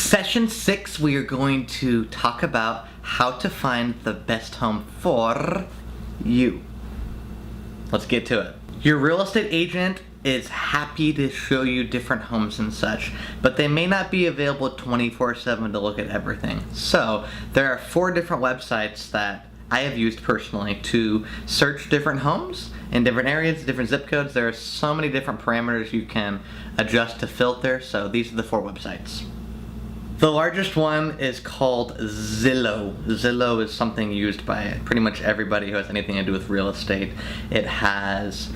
Session 6, we are going to talk about how to find the best home for you. Let's get to it. Your real estate agent is happy to show you different homes and such, but they may not be available 24/7 to look at everything. So there are 4 different websites that I have used personally to search different homes in different areas, different zip codes. There are so many different parameters you can adjust to filter, so these are the 4 websites. The largest one is called Zillow. Zillow is something used by pretty much everybody who has anything to do with real estate. It has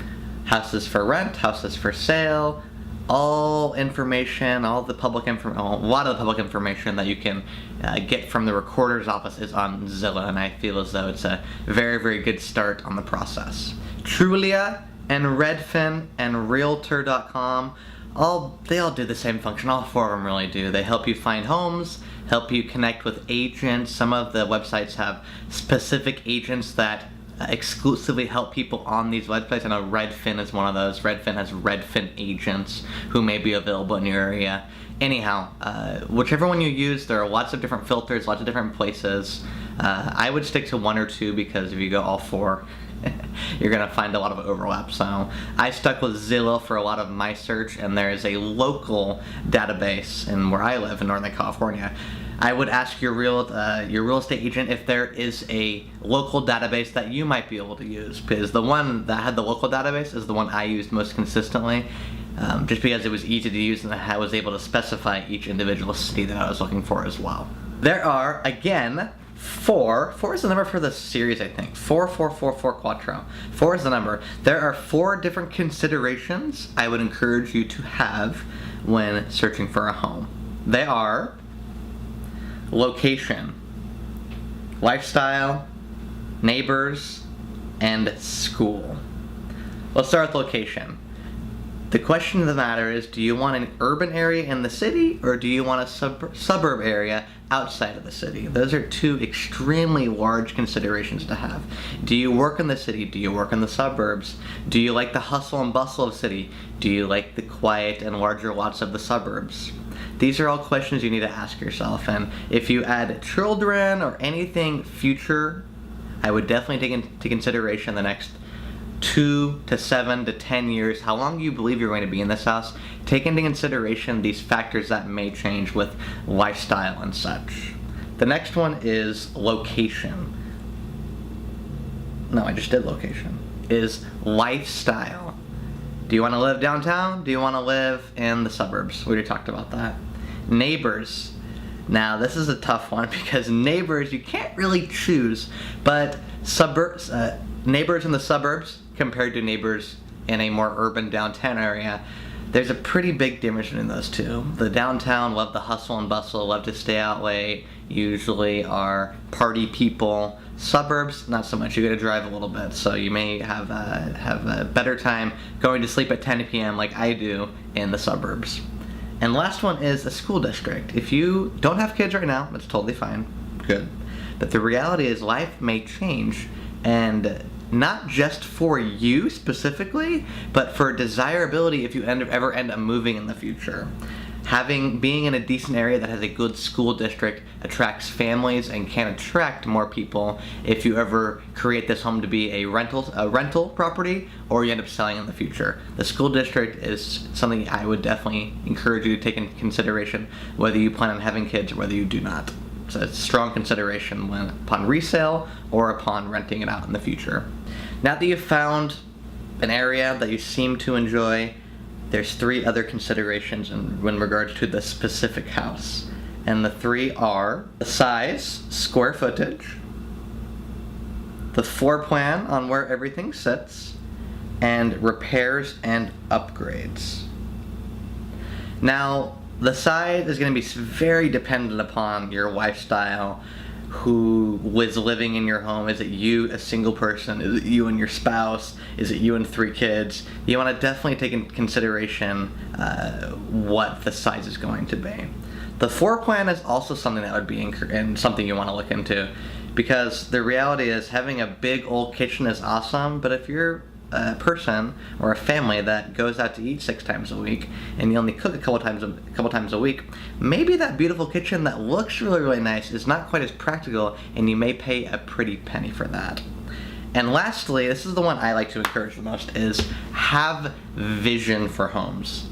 houses for rent, houses for sale, all information, all the public information, a lot of the public information that you can get from the recorder's office is on Zillow, and I feel as though it's a very, very good start on the process. Trulia and Redfin and Realtor.com, they all do the same function. All 4 of them really do. They help you find homes, help you connect with agents. Some of the websites have specific agents that exclusively help people on these websites. I know Redfin is one of those. Redfin has Redfin agents who may be available in your area. Anyhow, whichever one you use, there are lots of different filters, lots of different places. I would stick to 1 or 2 because if you go all 4, you're gonna find a lot of overlap. So I stuck with Zillow for a lot of my search, and there is a local database in where I live in Northern California. I would ask your real estate agent if there is a local database that you might be able to use, because the one that had the local database is the one I used most consistently, just because it was easy to use and I was able to specify each individual city that I was looking for as well. There are, again, 4 is the number for the series, I think. 4 quattro. 4 is the number. There are 4 different considerations I would encourage you to have when searching for a home. They are location, lifestyle, neighbors, and school. Let's start with location. The question of the matter is, do you want an urban area in the city, or do you want a suburb area outside of the city? Those are 2 extremely large considerations to have. Do you work in the city? Do you work in the suburbs? Do you like the hustle and bustle of the city? Do you like the quiet and larger lots of the suburbs? These are all questions you need to ask yourself, and if you add children or anything future, I would definitely take into consideration the next 2 to 7 to 10 years, how long you believe you're going to be in this house. Take into consideration these factors that may change with lifestyle and such. The next one is location. No, I just did location. Is lifestyle. Do you want to live downtown? Do you want to live in the suburbs? We already talked about that. Neighbors. Now, this is a tough one because neighbors, you can't really choose, but neighbors in the suburbs compared to neighbors in a more urban downtown area, there's a pretty big difference in those 2. The downtown love the hustle and bustle, love to stay out late, usually are party people. Suburbs, not so much. You gotta drive a little bit, so you may have a better time going to sleep at 10 p.m. like I do in the suburbs. And last one is a school district. If you don't have kids right now, that's totally fine, good. But the reality is life may change, and not just for you specifically, but for desirability if you ever end up moving in the future. Being in a decent area that has a good school district attracts families and can attract more people if you ever create this home to be a rental property, or you end up selling in the future. The school district is something I would definitely encourage you to take into consideration whether you plan on having kids or whether you do not. So it's a strong consideration upon resale or upon renting it out in the future. Now that you've found an area that you seem to enjoy, there's 3 other considerations in regards to the specific house. And the 3 are the size, square footage, the floor plan on where everything sits, and repairs and upgrades. Now, the size is going to be very dependent upon your lifestyle, who is living in your home. Is it you, a single person? Is it you and your spouse? Is it you and 3 kids? You want to definitely take into consideration what the size is going to be. The floor plan is also something that would be something you want to look into, because the reality is having a big old kitchen is awesome, but if you're a person or a family that goes out to eat 6 times a week and you only cook a couple times a week, maybe that beautiful kitchen that looks really, really nice is not quite as practical, and you may pay a pretty penny for that. And lastly, this is the one I like to encourage the most, is have vision for homes.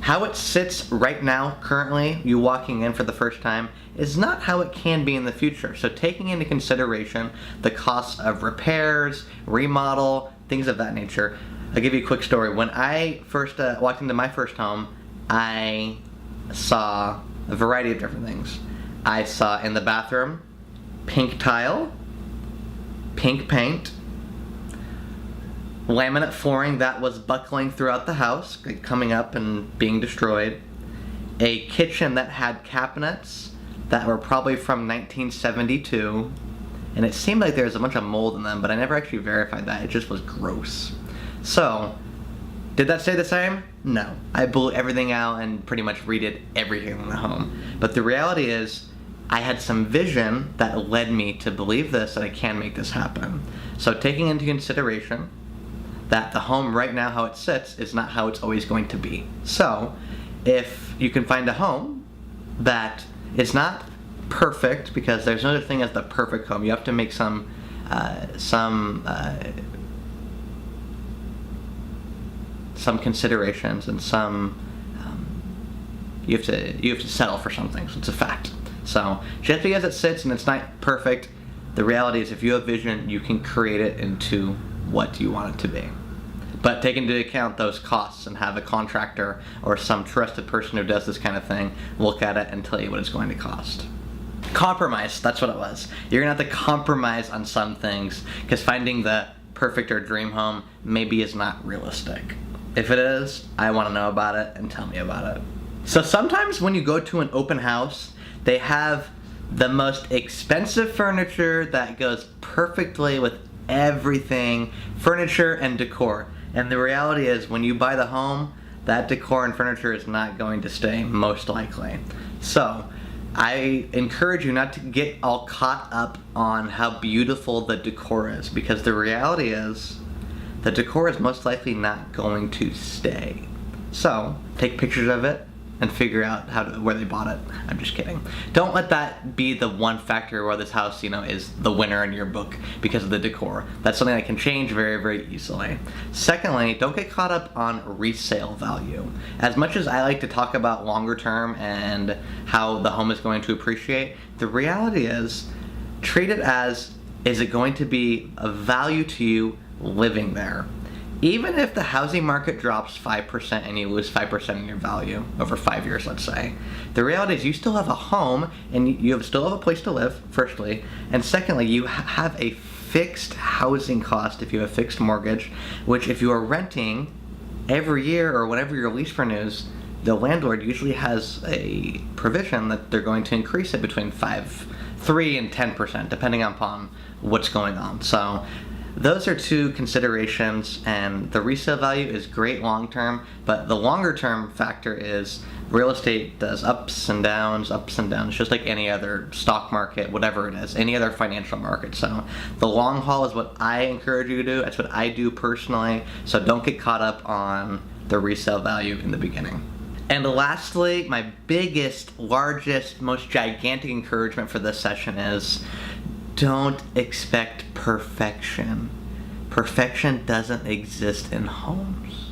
How it sits right now, currently, you walking in for the first time, is not how it can be in the future. So taking into consideration the costs of repairs, remodel, things of that nature. I'll give you a quick story. When I first walked into my first home, I saw a variety of different things. I saw in the bathroom, pink tile, pink paint, laminate flooring that was buckling throughout the house, coming up and being destroyed, a kitchen that had cabinets that were probably from 1972, and it seemed like there was a bunch of mold in them, but I never actually verified that. It just was gross. So, did that stay the same? No. I blew everything out and pretty much redid everything in the home. But the reality is, I had some vision that led me to believe this, that I can make this happen. So taking into consideration that the home right now, how it sits, is not how it's always going to be. So, if you can find a home that is not perfect, because there's no such thing as the perfect home, you have to make some considerations and you have to settle for some things. It's a fact. So, just because it sits and it's not perfect, the reality is if you have vision, you can create it into what you want it to be. But take into account those costs and have a contractor or some trusted person who does this kind of thing look at it and tell you what it's going to cost. Compromise, that's what it was. You're gonna have to compromise on some things, because finding the perfect or dream home maybe is not realistic. If it is, I want to know about it and tell me about it. So sometimes when you go to an open house, they have the most expensive furniture that goes perfectly with everything, furniture and decor. And the reality is, when you buy the home, that decor and furniture is not going to stay, most likely. So, I encourage you not to get all caught up on how beautiful the decor is, because the reality is, the decor is most likely not going to stay. So, take pictures of it and figure out where they bought it. I'm just kidding. Don't let that be the one factor where this house, is the winner in your book because of the decor. That's something that can change very, very easily. Secondly, don't get caught up on resale value. As much as I like to talk about longer term and how the home is going to appreciate, the reality is, treat it as, is it going to be of value to you living there? Even if the housing market drops 5% and you lose 5% in your value over 5 years, let's say, the reality is you still have a home and you still have a place to live, firstly, and secondly, you have a fixed housing cost if you have a fixed mortgage, which if you are renting every year or whenever your lease renews, the landlord usually has a provision that they're going to increase it between 3 and 10%, depending upon what's going on. So, those are two considerations, and the resale value is great long term, but the longer term factor is real estate does ups and downs, just like any other stock market, whatever it is, any other financial market. So the long haul is what I encourage you to do. That's what I do personally. So don't get caught up on the resale value in the beginning. And lastly, my biggest, largest, most gigantic encouragement for this session is, don't expect perfection. Perfection doesn't exist in homes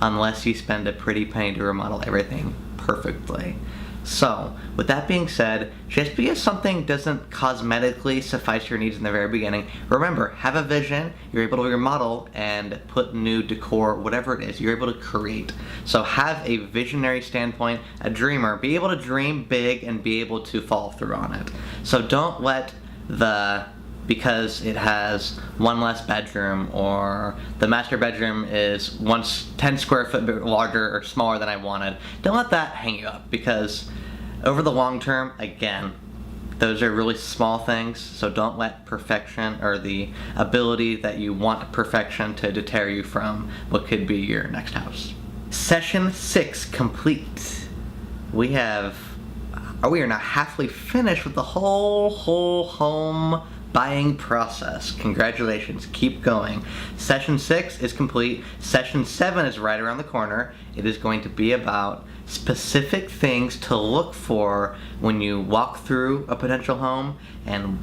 unless you spend a pretty penny to remodel everything perfectly. So, with that being said, just because something doesn't cosmetically suffice your needs in the very beginning, remember, have a vision, you're able to remodel and put new decor, whatever it is, you're able to create. So have a visionary standpoint, a dreamer, be able to dream big and be able to follow through on it. So don't let because it has one less bedroom, or the master bedroom is 10 square foot larger or smaller than I wanted, don't let that hang you up, because over the long term, again, those are really small things, so don't let perfection or the ability that you want perfection to deter you from what could be your next house. Session 6 complete. We are now halfway finished with the whole home buying process. Congratulations, keep going. Session 6 is complete. Session 7 is right around the corner. It is going to be about specific things to look for when you walk through a potential home, and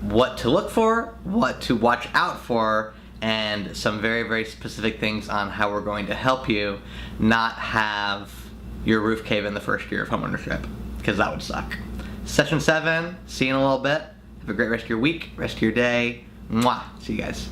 what to look for, what to watch out for, and some very, very specific things on how we're going to help you not have your roof cave in the first year of homeownership, because that would suck. Session 7, see you in a little bit. Have a great rest of your week, rest of your day. Mwah. See you guys.